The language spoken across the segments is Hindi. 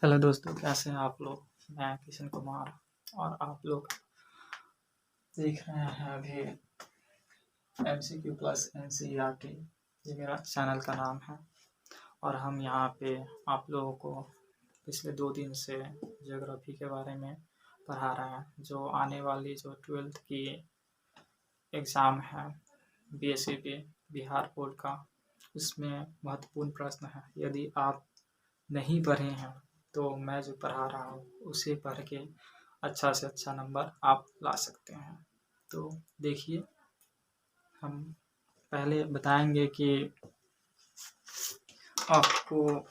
हेलो दोस्तों, कैसे हैं आप लोग। मैं किशन कुमार और आप लोग देख रहे हैं अभी MCQ प्लस NCERT। ये मेरा चैनल का नाम है और हम यहाँ पे आप लोगों को पिछले 2 दिन से ज्योग्राफी के बारे में पढ़ा रहे हैं। जो आने वाली जो 12th की एग्ज़ाम है BSc बिहार बोर्ड का, उसमें महत्वपूर्ण प्रश्न है। यदि आप नहीं पढ़े हैं तो मैं जो पढ़ा रहा हूँ उसे पढ़ के अच्छा से अच्छा नंबर आप ला सकते हैं। तो देखिए, हम पहले बताएंगे कि आपको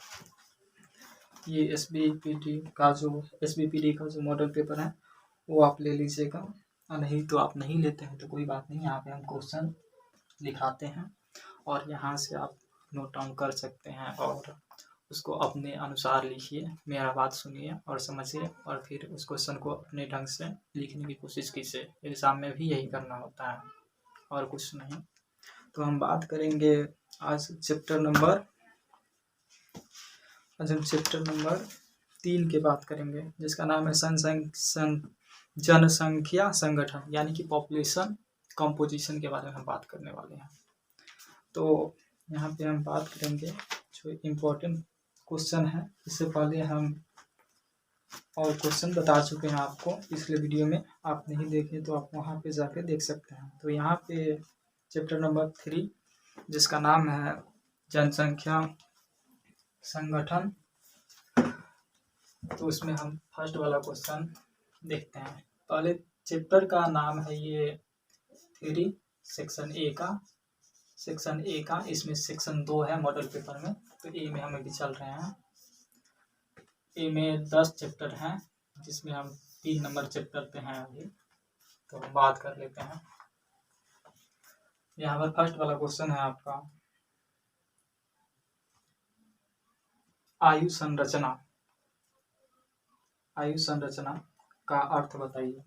ये SBPD का जो मॉडल पेपर है वो आप ले लीजिएगा, और नहीं तो आप नहीं लेते हैं तो कोई बात नहीं। यहाँ पे हम क्वेश्चन लिखाते हैं और यहाँ से आप नोट डाउन कर सकते हैं और उसको अपने अनुसार लिखिए। मेरा बात सुनिए और समझिए और फिर उस क्वेश्चन को अपने ढंग से लिखने की कोशिश कीजिए। एग्ज़ाम में भी यही करना होता है और कुछ नहीं। तो हम बात करेंगे आज हम चैप्टर नंबर 3 की बात करेंगे, जिसका नाम है जनसंख्या संगठन, यानी कि पॉपुलेशन कंपोजिशन के बारे में हम बात करने वाले हैं। तो यहाँ पे हम बात करेंगे जो इम्पोर्टेंट क्वेश्चन है। इससे पहले हम और क्वेश्चन बता चुके हैं आपको पिछले वीडियो में, आप नहीं देखे तो आप वहाँ पे जाके देख सकते हैं। तो यहाँ पे चैप्टर नंबर 3 जिसका नाम है जनसंख्या संगठन, तो उसमें हम फर्स्ट वाला क्वेश्चन देखते हैं। पहले चैप्टर का नाम है ये 3 सेक्शन ए का इसमें सेक्शन 2 है मॉडल पेपर में। तो ए में हम अभी चल रहे हैं। ए में 10 चैप्टर हैं जिसमें हम 3 नंबर चैप्टर पे हैं अभी, तो हम बात कर लेते हैं। यहाँ पर फर्स्ट वाला क्वेश्चन है आपका, आयु संरचना का अर्थ बताइए।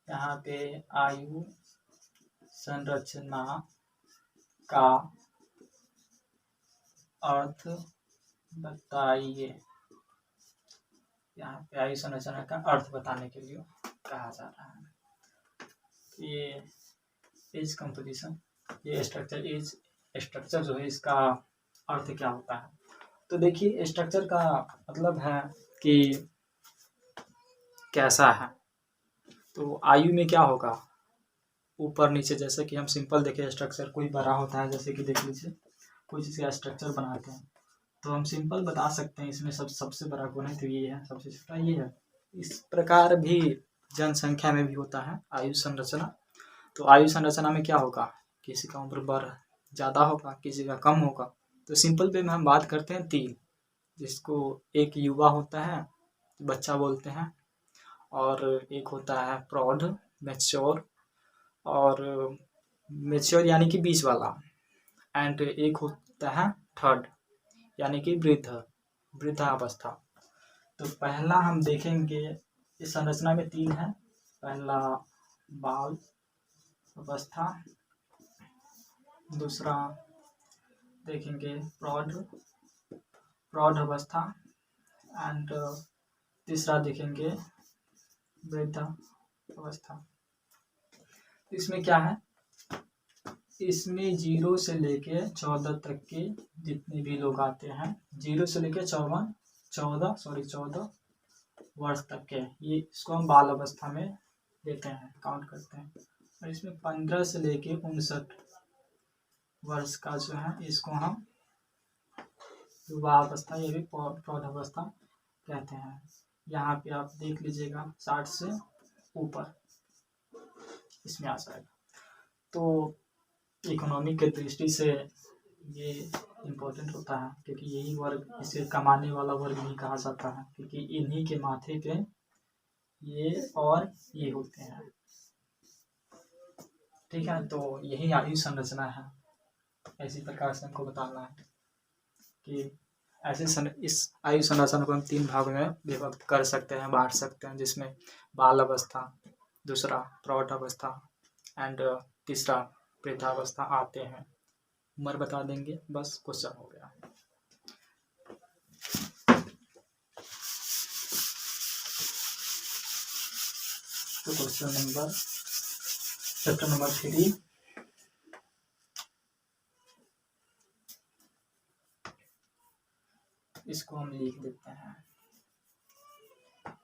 यहाँ पे आयु संरचना का अर्थ बताइए। यहाँ पे आयु संरचना का अर्थ बताने के लिए कहा जा रहा है। ये एज कंपोजिशन, ये स्ट्रक्चर जो है इसका अर्थ क्या होता है। तो देखिए, स्ट्रक्चर का मतलब है कि कैसा है। तो आयु में क्या होगा, ऊपर नीचे। जैसे कि हम सिंपल देखें स्ट्रक्चर, कोई बड़ा होता है, जैसे कि देख लीजिए कोई चीज़ का स्ट्रक्चर बनाते हैं तो हम सिंपल बता सकते हैं इसमें सबसे बड़ा कौन है, तो ये है, सबसे छोटा ये है। इस प्रकार भी जनसंख्या में भी होता है आयु संरचना। तो आयु संरचना में क्या होगा, किसी का उम्र ज़्यादा होगा, किसी का कम होगा। तो सिंपल पे में हम बात करते हैं 3, जिसको एक युवा होता है, बच्चा बोलते हैं, और एक होता है प्रौढ़ मैच्योर, और मैच्योर यानी कि 20 वाला, एंड एक होता है थर्ड यानी कि वृद्धावस्था। तो पहला हम देखेंगे, इस संरचना में 3 है। पहला बाल अवस्था, दूसरा देखेंगे प्रौढ़ अवस्था, एंड तीसरा देखेंगे वृद्धावस्था। इसमें क्या है, इसमें 0 से लेके 14 तक के जितने भी लोग आते हैं, 0 से लेके 14 वर्ष तक के, ये इसको हम बाल अवस्था में लेते हैं, काउंट करते हैं। और इसमें 15 से लेके 59 वर्ष का जो है इसको हम युवा अवस्था, ये भी प्रौढ़ अवस्था कहते हैं। यहाँ पे आप देख लीजिएगा 60 से ऊपर इसमें आ जाएगा। तो इकोनॉमिक के दृष्टि से ये इम्पोर्टेंट होता है, क्योंकि यही वर्ग, इसे कमाने वाला वर्ग भी कहा जाता है, क्योंकि इन्हीं के माथे पे ये और ये होते हैं। ठीक है, तो यही आयु संरचना है। ऐसी प्रकार से हमको बताना है कि इस आयु संरचना को हम 3 भागों में विभक्त कर सकते हैं, बांट सकते हैं, जिसमें बाल अवस्था, दूसरा प्रौढ़ अवस्था, एंड तीसरा वृद्धावस्था आते हैं। उम्र बता देंगे, बस क्वेश्चन हो गया। तो चैप्टर नंबर 3 इसको हम लिख देते हैं।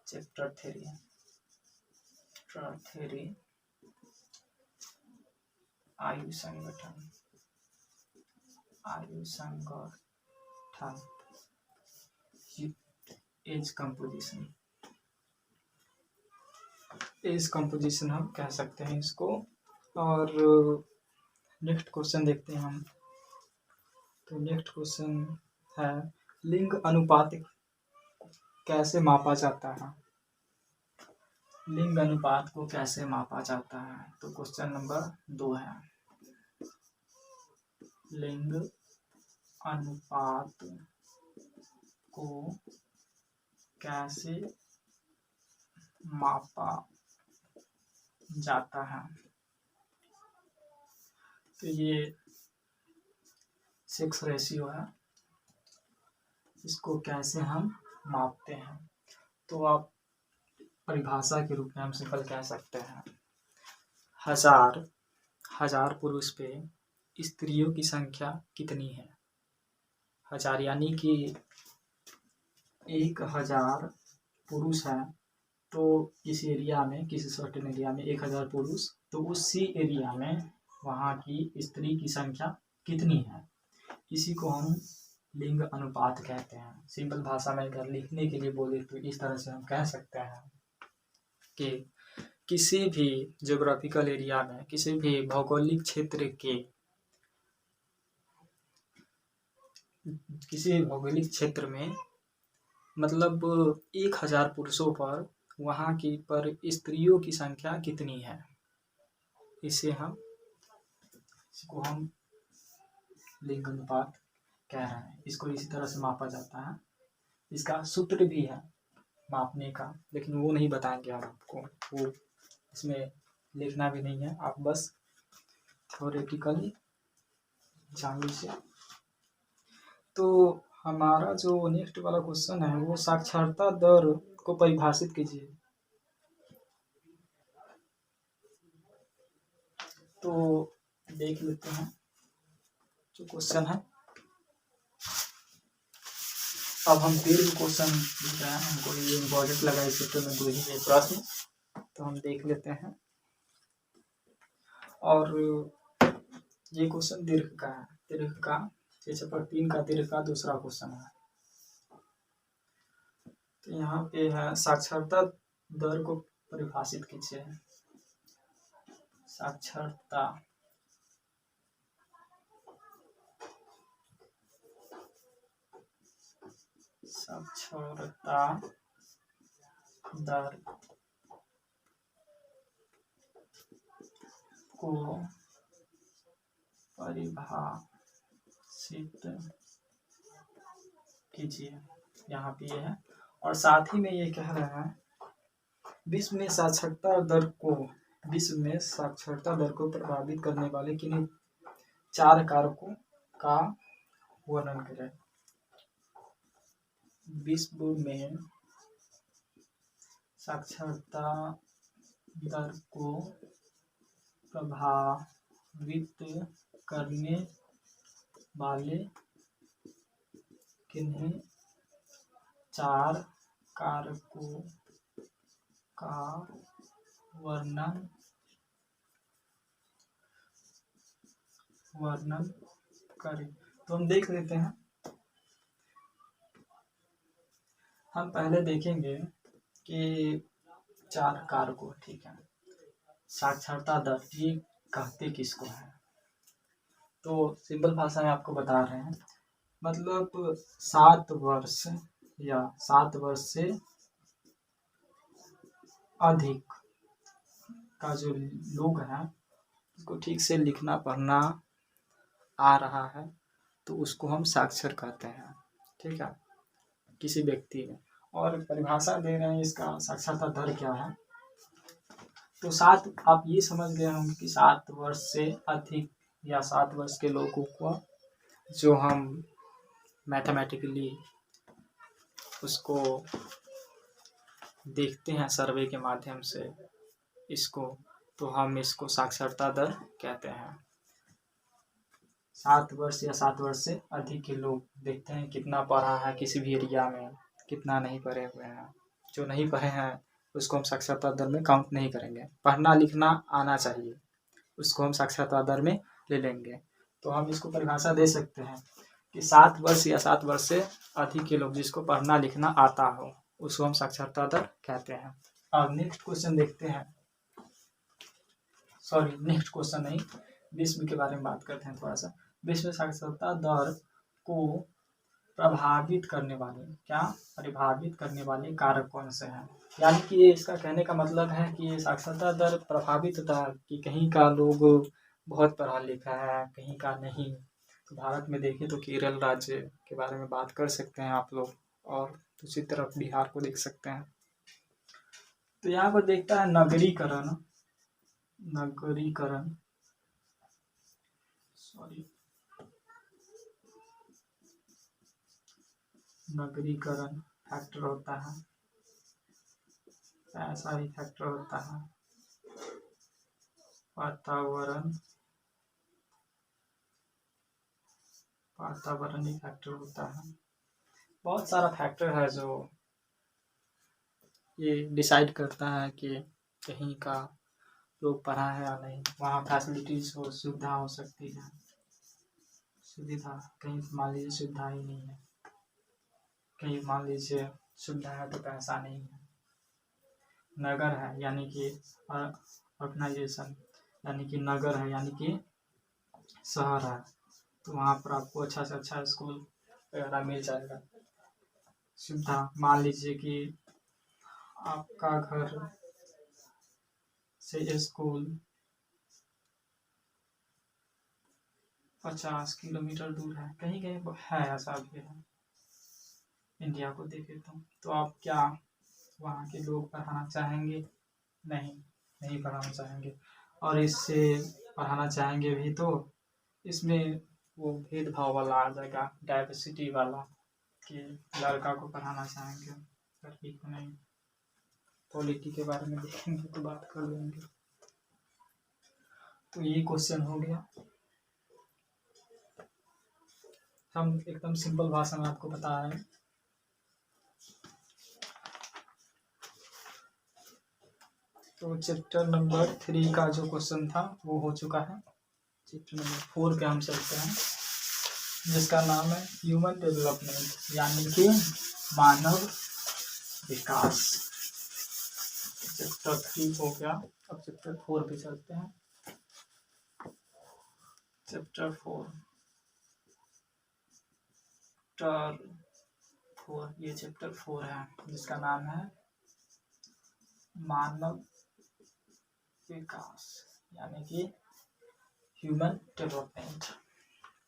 चैप्टर 3 आयु संगठन एज कंपोजिशन हम कह सकते हैं इसको। और नेक्स्ट क्वेश्चन देखते हैं हम। तो नेक्स्ट क्वेश्चन है लिंग अनुपात कैसे मापा जाता है। लिंग अनुपात को कैसे मापा जाता है, तो क्वेश्चन नंबर 2 है लिंग अनुपात को कैसे मापा जाता है। तो ये सेक्स रेशियो है, इसको कैसे हम मापते हैं। तो आप परिभाषा के रूप में हम सिंपल कह सकते हैं, हजार पुरुष पे स्त्रियों की संख्या कितनी है। हजार यानी कि 1000 पुरुष है, तो किसी एरिया में, किसी सर्टेन एरिया में 1000 पुरुष, तो उसी एरिया में वहाँ की स्त्री की संख्या कितनी है, इसी को हम लिंग अनुपात कहते हैं। सिंपल भाषा में अगर लिखने के लिए बोले तो इस तरह से हम कह सकते हैं कि किसी भी ज्योग्राफिकल एरिया में, किसी भी भौगोलिक क्षेत्र के किसी भौगोलिक क्षेत्र में मतलब 1000 पुरुषों पर वहाँ की पर स्त्रियों की संख्या कितनी है, इसको हम लिंग अनुपात कह रहे हैं। इसको इसी तरह से मापा जाता है। इसका सूत्र भी है मापने का, लेकिन वो नहीं बताएंगे हम आपको, वो इसमें लिखना भी नहीं है, आप बस थ्योरेटिकली जान लीजिए। तो हमारा जो नेक्स्ट वाला क्वेश्चन है वो साक्षरता दर को परिभाषित कीजिए। तो देख लेते हैं जो क्वेश्चन है। अब हम दीर्घ क्वेश्चन लिख रहे हैं, हमको ये इम्पोर्टेंट लगा इस चैप्टर में कोई भी प्रश्न, तो हम देख लेते हैं। और ये क्वेश्चन दीर्घ का है, चैप्टर 3 का दीर्घ का दूसरा क्वेश्चन है। तो यहाँ पे है साक्षरता दर को परिभाषित कीजिए। साक्षरता दर को परिभाषित कीजिए, यहाँ पे ये है। और साथ ही में ये कह रहे हैं विश्व में साक्षरता दर को प्रभावित करने वाले किन्हीं 4 कारकों का वर्णन करें। विश्व में साक्षरता दर को प्रभावित करने वाले किन्हीं 4 कारकों का वर्णन करें। तो हम देख लेते हैं। हम पहले देखेंगे कि 4 कारकों, ठीक है, साक्षरता दर ये कहते किसको है। तो सिंपल भाषा में आपको बता रहे हैं, मतलब 7 वर्ष या 7 वर्ष से अधिक का जो लोग हैं, उसको ठीक से लिखना पढ़ना आ रहा है, तो उसको हम साक्षर कहते हैं, ठीक है, किसी व्यक्ति में। और परिभाषा दे रहे हैं इसका साक्षरता दर क्या है। तो 7 आप ये समझ गए हम कि 7 वर्ष से अधिक या 7 वर्ष के लोगों को जो हम मैथमेटिकली उसको देखते हैं सर्वे के माध्यम से, इसको, तो हम इसको साक्षरता दर कहते हैं। 7 वर्ष या 7 वर्ष से अधिक के लोग देखते हैं कितना पढ़ा है किसी भी एरिया में, कितना नहीं पढ़े हुए हैं। जो नहीं पढ़े हैं उसको हम साक्षरता दर में काउंट नहीं करेंगे। पढ़ना लिखना आना चाहिए, उसको हम साक्षरता दर में ले लेंगे। तो हम इसको परिभाषा दे सकते हैं कि 7 वर्ष या 7 वर्ष से अधिक के लोग जिसको पढ़ना लिखना आता हो उसको हम साक्षरता दर कहते हैं। अब नेक्स्ट क्वेश्चन देखते हैं, सॉरी नेक्स्ट क्वेश्चन नहीं, विश्व के बारे में बात करते हैं थोड़ा सा। विश्व साक्षरता दर को प्रभावित करने वाले कारक कौन से हैं? यानी कि ये इसका कहने का मतलब है कि ये साक्षरता दर प्रभावित होता है कि कहीं का लोग बहुत पढ़ा लिखा है, कहीं का नहीं। तो भारत में देखें तो केरल राज्य के बारे में बात कर सकते हैं आप लोग, और दूसरी तरफ बिहार को देख सकते हैं। तो यहाँ पर देखता है नगरीकरण, फैक्टर होता है, ऐसा ही फैक्टर होता है। वातावरण ही फैक्टर होता है। बहुत सारा फैक्टर है जो ये डिसाइड करता है कि कहीं का लोग पढ़ा है या नहीं। वहाँ फैसिलिटीज हो, सुविधा हो सकती है, कहीं मान लीजिए सुविधा ही नहीं है, कहीं मान लीजिए सुविधा है तो पैसा नहीं है। नगर है यानी कि ऑर्गेनाइजेशन, यानी कि नगर है यानी कि शहर है, तो वहाँ पर आपको अच्छा से अच्छा स्कूल वगैरह मिल जाएगा। सुविधा, मान लीजिए कि आपका घर से स्कूल 50 किलोमीटर दूर है, कहीं कहीं है, ऐसा भी है इंडिया को देखें तो आप क्या वहाँ के लोग पढ़ाना चाहेंगे? नहीं पढ़ाना चाहेंगे। और इससे पढ़ाना चाहेंगे भी तो इसमें वो भेदभाव वाला आ जाएगा, डाइवर्सिटी वाला, कि लड़का को पढ़ाना चाहेंगे लड़की को नहीं। पॉलिटी के बारे में देखेंगे तो बात कर लेंगे। तो ये क्वेश्चन हो गया। हम एकदम सिंपल भाषा में आपको बता रहे हैं। तो चैप्टर नंबर 3 का जो क्वेश्चन था वो हो चुका है। चैप्टर नंबर 4 पे हम चलते हैं, जिसका नाम है ह्यूमन डेवलपमेंट, यानी कि मानव विकास। चैप्टर 3 हो गया, अब चैप्टर 4 पे चलते हैं। चैप्टर 4 ये चैप्टर 4 है, जिसका नाम है मानव विकास, यानी कि ह्यूमन डेवलपमेंट।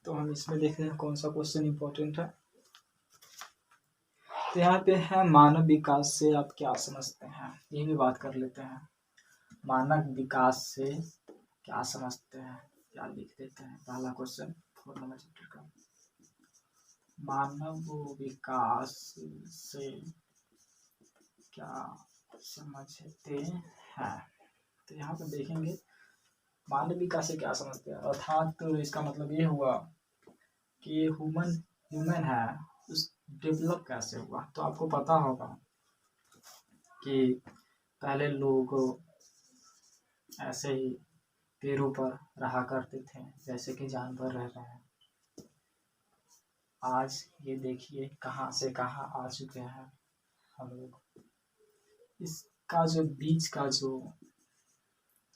तो हम इसमें देखते हैं कौन सा क्वेश्चन इंपॉर्टेंट है। तो यहाँ पे है मानव विकास से आप क्या समझते हैं, ये भी बात कर लेते हैं। मानव विकास से क्या समझते हैं, क्या लिख देते हैं। पहला क्वेश्चन 4 नंबर चैप्टर का, मानव विकास से क्या समझते हैं। तो यहाँ पे देखेंगे मानव विकास से क्या समझते हैं, अर्थात तो इसका मतलब ये हुआ कि ह्यूमन है, उस डेवलप कैसे हुआ। तो आपको पता होगा कि पहले लोग ऐसे ही पेड़ों पर रहा करते थे जैसे कि जानवर रह रहे हैं। आज ये देखिए कहाँ से कहाँ आ चुके हैं हम लोग। इसका जो बीच का जो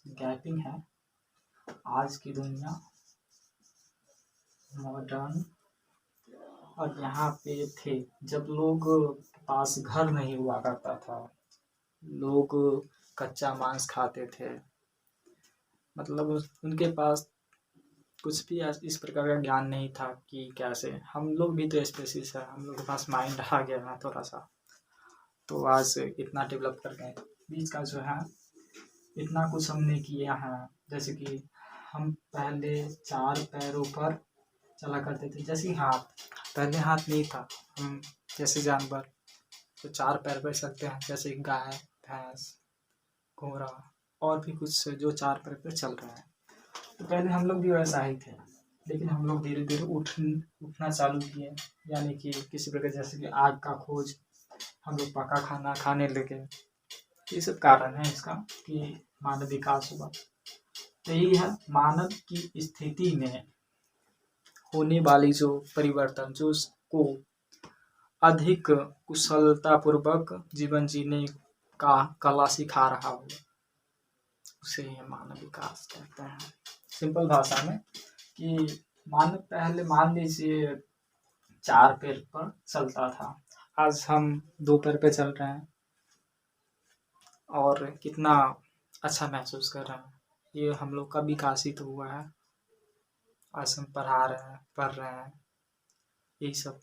गैपिंग है, आज की दुनिया मॉडर्न और यहाँ पे थे जब लोग पास घर नहीं हुआ करता था, लोग कच्चा मांस खाते थे, मतलब उनके पास कुछ भी इस प्रकार का ज्ञान नहीं था कि कैसे। हम लोग भी तो स्पेसिस है, हम लोग के पास माइंड आ गया है थोड़ा सा, तो आज इतना डेवलप कर गए। बीच का जो है इतना कुछ हमने किया है, जैसे कि हम पहले 4 पैरों पर चला करते थे, जैसे हाथ, पहले हाथ नहीं था, हम जैसे जानवर तो 4 पैर पर चलते हैं, जैसे गाय, भैंस, घोड़ा, और भी कुछ जो 4 पैर पे चल रहा है। तो पहले हम लोग भी वैसा ही थे, लेकिन हम लोग धीरे धीरे उठना चालू किए, यानी कि किसी प्रकार जैसे कि आग का खोज, हम लोग पका खाना खाने लगे। ये सब कारण है इसका कि मानव विकास हुआ। तो यही है मानव की स्थिति में होने वाली जो परिवर्तन, जो उसको अधिक कुशलतापूर्वक जीवन जीने का कला सिखा रहा हो, उसे मानव विकास कहते हैं। सिंपल भाषा में कि मानव पहले मान लीजिए 4 पैर पर चलता था, आज हम 2 पैर पे चल रहे हैं और कितना अच्छा महसूस कर रहे हैं। ये हम लोग का विकास ही तो हुआ है। आज हम पढ़ रहे हैं, यही सब।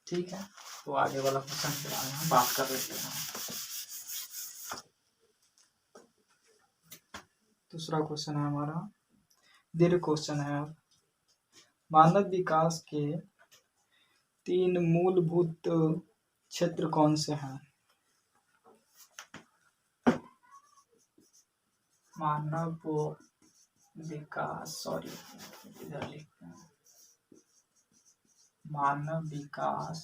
ठीक है, तो आगे वाला क्वेश्चन के बारे में हम बात कर लेते हैं। दूसरा क्वेश्चन है हमारा, दीर्घ क्वेश्चन है। मानव विकास के 3 मूलभूत क्षेत्र कौन से हैं? मानव विकास, इधर लिखते हैं। मानव विकास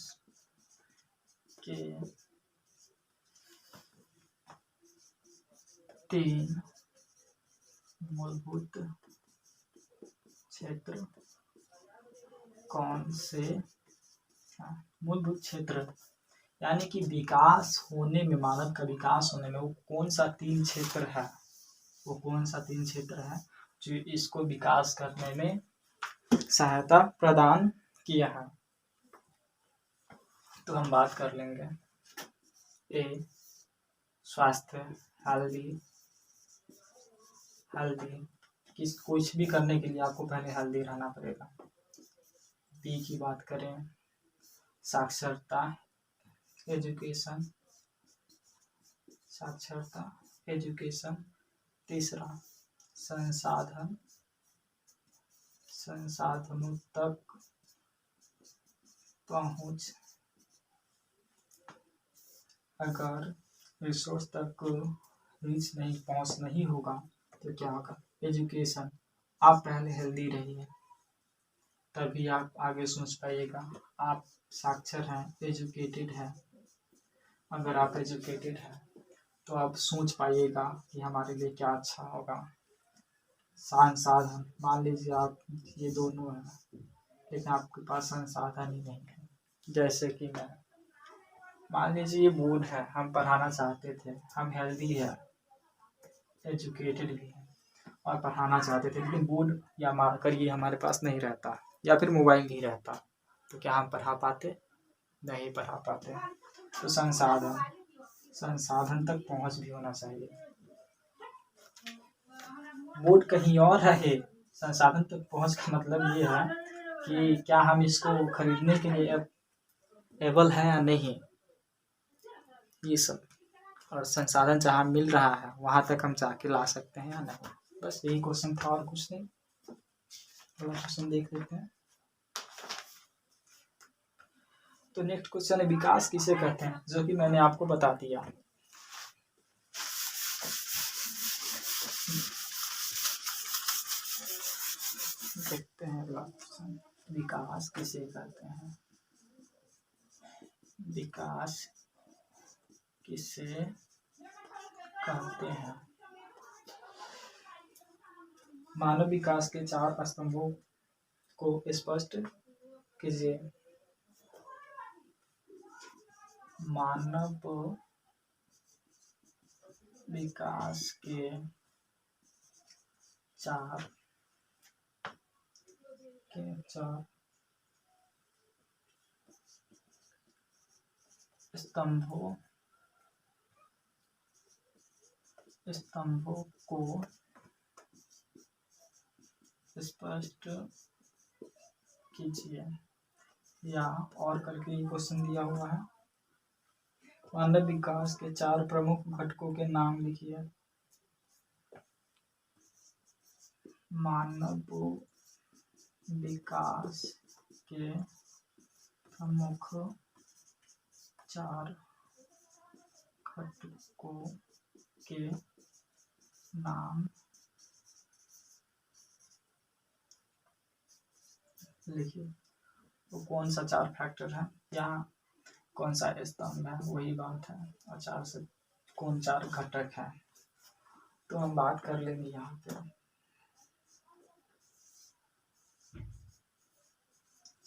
के 3 मूलभूत क्षेत्र कौन से हैं? मूलभूत क्षेत्र यानी कि विकास होने में, मानव का विकास होने में वो कौन सा 3 क्षेत्र है, वो कौन सा 3 क्षेत्र है जो इसको विकास करने में सहायता प्रदान किया है। तो हम बात कर लेंगे। ए, स्वास्थ्य, हेल्दी। कुछ भी करने के लिए आपको पहले हेल्दी रहना पड़ेगा। बी की बात करें, साक्षरता, एजुकेशन, साक्षरता, एजुकेशन। तीसरा, संसाधनों तक पहुंच। अगर रिसोर्स तक पहुंच नहीं होगा तो क्या होगा? एजुकेशन। आप पहले हेल्दी रहिए, तभी आप आगे सोच पाइएगा। आप साक्षर हैं, एजुकेटेड हैं। अगर आप एजुकेटेड हैं तो आप सोच पाइएगा कि हमारे लिए क्या अच्छा होगा। संसाधन, मान लीजिए आप ये दोनों हैं, लेकिन आपके पास संसाधन ही नहीं है। जैसे कि मैं, मान लीजिए ये बोर्ड है, हम पढ़ाना चाहते थे, हम हेल्दी है, एजुकेटेड भी है और पढ़ाना चाहते थे, लेकिन बोर्ड या मार्कर ये हमारे पास नहीं रहता, या फिर मोबाइल नहीं रहता, तो क्या हम पढ़ा पाते? नहीं पढ़ा पाते। तो संसाधन तक पहुंच भी होना चाहिए। बोर्ड कहीं और रहे, संसाधन तक पहुंच का मतलब ये है कि क्या हम इसको खरीदने के लिए एबल है या नहीं, ये सब। और संसाधन जहाँ मिल रहा है वहां तक हम जाके ला सकते हैं या नहीं। बस यही क्वेश्चन था और कुछ नहीं। अगला क्वेश्चन देख लेते हैं। तो नेक्स्ट क्वेश्चन है, विकास किसे कहते हैं, जो कि मैंने आपको बता दिया। देखते हैं अगला क्वेश्चन, विकास किसे कहते हैं? विकास किसे कहते हैं? मानव विकास के 4 स्तंभों को स्पष्ट कीजिए। मानव विकास के 4 स्तंभों को स्पष्ट कीजिए। या और करके क्वेश्चन दिया हुआ है, मानव विकास के 4 प्रमुख घटकों के नाम लिखिए। मानव विकास के प्रमुख 4 घटकों के नाम लिखिए। वो कौन सा 4 फैक्टर है, यहाँ कौन सा स्तंभ है, वही बात है। और 4 से कौन 4 घटक है, तो हम बात कर लेंगे यहाँ पे।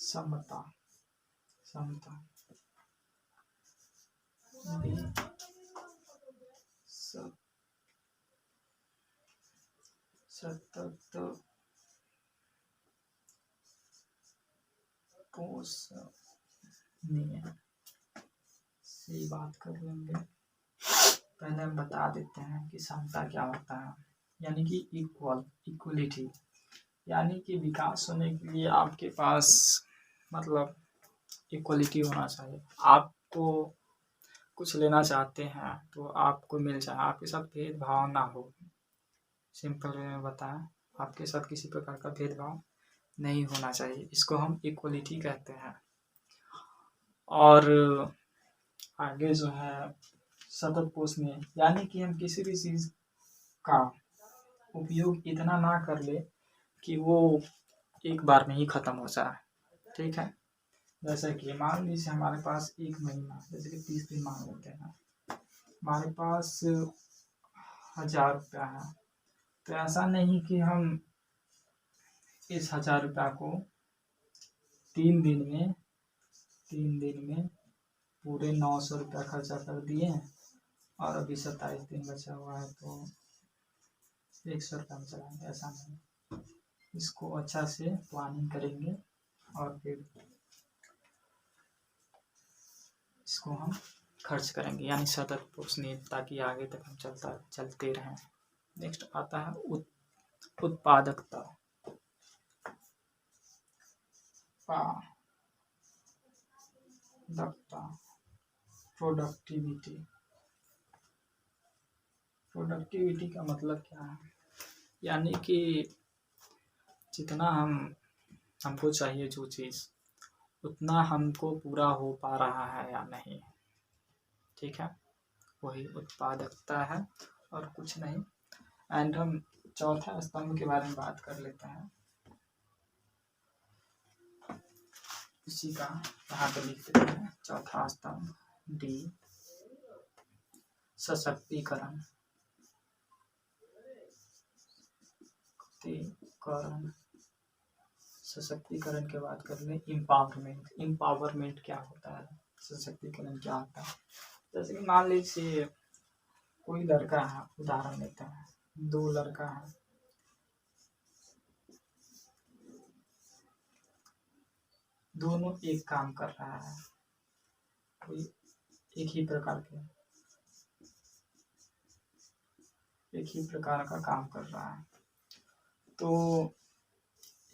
समता, समता सतत पोषणीय से बात कर लेंगे। पहले हम बता देते हैं कि समता क्या होता है। यानी कि इक्वलिटी, यानी कि विकास होने के लिए आपके पास मतलब इक्वलिटी होना चाहिए। आपको कुछ लेना चाहते हैं तो आपको मिल जाए, आपके साथ भेदभाव ना हो। सिंपल वे में बताएं, आपके साथ किसी प्रकार का भेदभाव नहीं होना चाहिए, इसको हम इक्वलिटी कहते हैं। और आगे जो है सतत पोषणीय, यानी कि हम किसी भी चीज़ का उपयोग इतना ना कर ले कि वो एक बार में ही खत्म हो जाए। ठीक है, जैसे कि मान लीजिए हमारे पास 1 महीना, जैसे कि 30 दिन मान लेते हैं, हमारे पास 1000 रुपया है। तो ऐसा नहीं कि हम इस 1000 रुपया को 3 दिन में पूरे 900 रुपया खर्चा कर दिए और अभी 27 दिन बचा हुआ है तो 100 रुपया में चलाएंगे। ऐसा नहीं, इसको अच्छा से प्लानिंग करेंगे और फिर इसको हम खर्च करेंगे, यानी सतत पोषणीय, ताकि आगे तक हम चलते रहें। नेक्स्ट आता है उत्पादकता, प्रोडक्टिविटी का मतलब क्या है, यानी कि जितना हमको चाहिए जो चीज़, उतना हमको पूरा हो पा रहा है या नहीं। ठीक है, वही उत्पादकता है और कुछ नहीं। एंड हम चौथा स्तंभ के बारे में बात कर लेते हैं। इसी का यहाँ पे लिख देते हैं, चौथा स्तंभ डी, सशक्तिकरण। सशक्तिकरण के बात कर ले, इम्पावरमेंट क्या होता है, सशक्तिकरण क्या होता है। जैसे कि मान लीजिए कोई लड़का है, उदाहरण लेते हैं, 2 लड़का है, दोनों एक काम कर रहा है, कोई एक ही प्रकार का काम कर रहा है। तो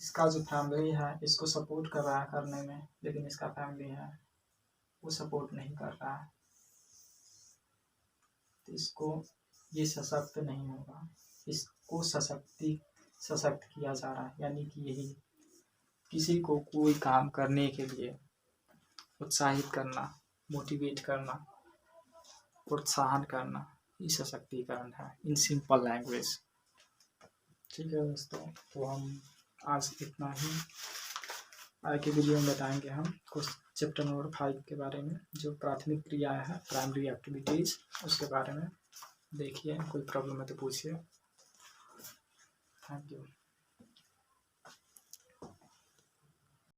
इसका जो फैमिली है इसको सपोर्ट कर रहा है करने में, लेकिन इसका फैमिली है वो सपोर्ट नहीं कर रहा है, तो इसको ये सशक्त नहीं होगा, इसको सशक्त किया जा रहा है। यानी कि यही किसी को कोई काम करने के लिए उत्साहित करना, मोटिवेट करना, प्रोत्साहन करना, ये सशक्तिकरण है इन सिंपल लैंग्वेज। ठीक है दोस्तों, तो हम आज इतना ही। आगे के वीडियो में बताएंगे हम कुछ चैप्टर नंबर 5 के बारे में, जो प्राथमिक क्रियाएं है, प्राइमरी एक्टिविटीज़, उसके बारे में। देखिए कोई प्रॉब्लम है तो पूछिए। Thank you.